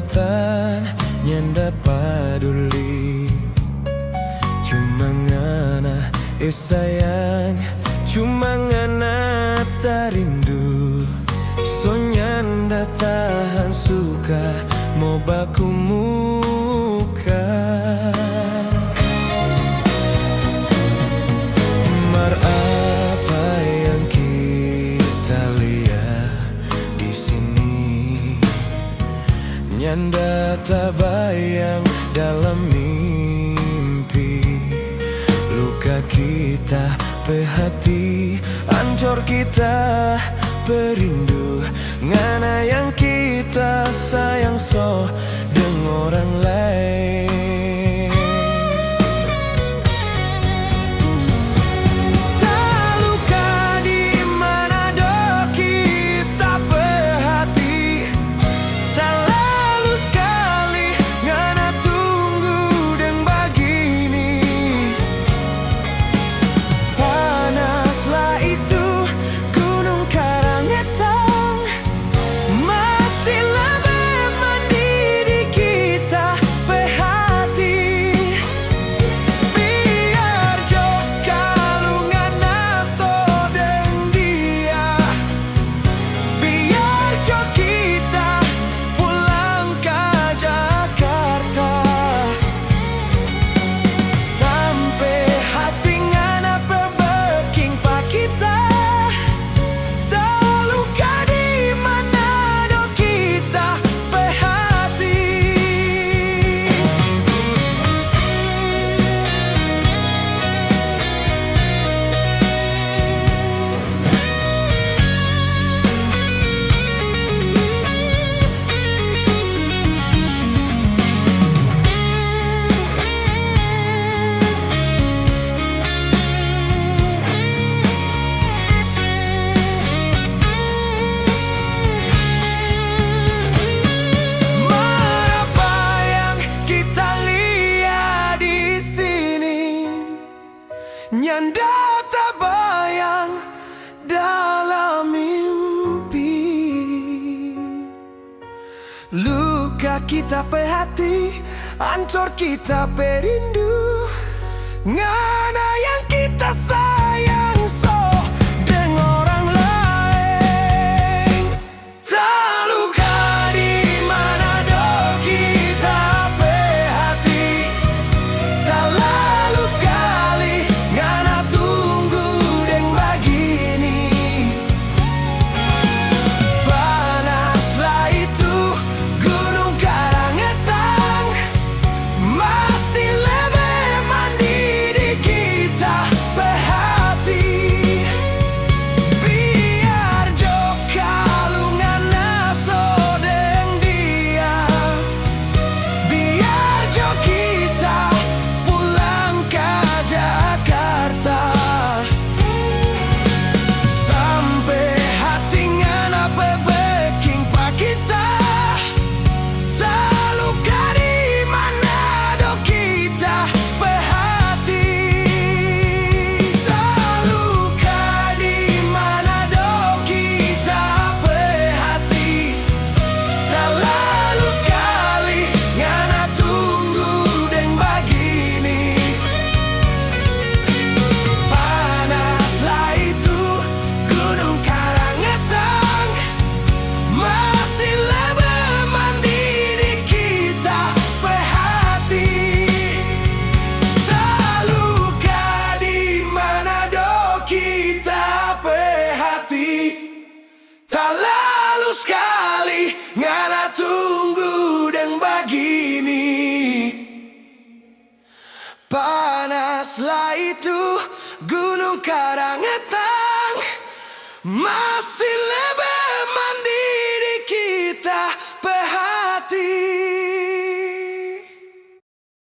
lautan nyanda paduli. Cuma ngana sayang, cuma ngana tarindu. So nyanda tahan suka mau baku muka. Mar apa yang kita lihat di sini, nyanda tak bayang dalam mimpi. Luka kita pe hati, hancur kita perindu. Ngana yang kita sayang so dengan orang lain. Tak luka di mana do kita pe hati. Tak lalu sekali ngana tunggu deng begini. Panaslah itu gunung Karangetang, masih lebih mendidih kita pe hati. Biar jo kalungan naso deng dia, biar jo kita pulang ke Jakarta. Sampai hati ngana bebeking pa kita. Tak luka di mana do kita pe hati. Mar apa yang kita lihat di sini, nyanda tak bayang dalam mimpi. Luka kita pe hati, hancur kita pe rindu. Ngana yang kita sayang so dengan orang lain. Tak luka di mana do kita pe hati. Tak lalu sekali ngana tunggu deng begini. Panaslah itu gunung Karangetang, masih lebih mendidih kita pe hati. Biar jo kalungan naso deng dia, biar jo kita pulang ke Jakarta. Sampai hati ngana bebeking pa kita. Tak luka di mana do kita pe hati. Tak luka di mana do kita pe hati. Tak lalu sekali ngana tunggu deng begini. Panaslah itu gunung Karangetang, masih lebih mendidih kita pe hati. Tak luka di mana do kita pe hati. Tak lalu sekali ngana tunggu deng begini. Panaslah itu gunung Karangetang, masih